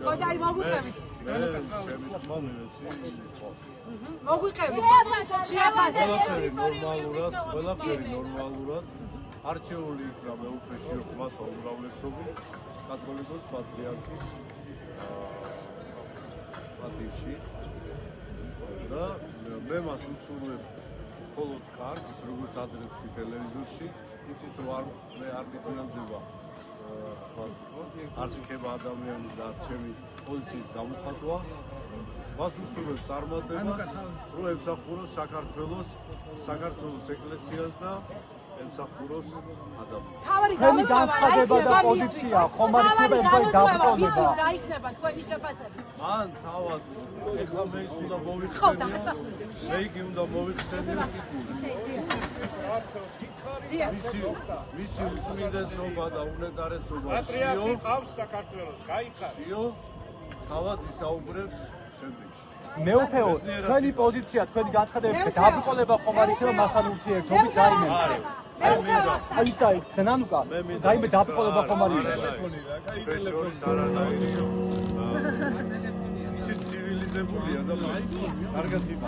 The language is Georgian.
ხოდა აი მოგვიყევით. მოგვიყევით. ყველაფერი ნორმალურად არჩეული იქნა მეუფეში ხმათა უმრავლესობი კათოლიკოს პატრიარქის პატივში და მე მას უსურვებ მხოლოდ კარგს, როგორც ადრეს ტელევიზორში, იცით რომ მე არ მიწინავდება არც ხება ადამიანის და არც ჩემი პოზიციის გამოხატვა. მას უსურვებ წარმატებას, რომ ემსახუროს საქართველოს ეკლესიას და ემსახუროს ადამიანს. თქვენი განცხადება და პოზიცია ხომ არ იქნება იმპერატორის დაბრკოლება? რა იქნება თქვენი შეფასებით? მან თავად ეხლა მე ის უნდა მოვიხსენიო. მე იგი უნდა მოვიხსენიო მისი უწმინდესობა და უნეტარესობა პატრიარქი ყავს საქართველოს, გაიხარიო. თავად ისაუბრებს შემდეგში. მეუფეო, თქვენი პოზიცია, თქვენი განცხადებები დაბრკოლება ხომ არ იქნება მასთან ურთიერთობის რაიმე? აი ისაა, დანანუკა, რაიმე დაბრკოლება ხომ არ იქნება? შორის არანაირი ისე ცივილიზებულია და კარგად იბა.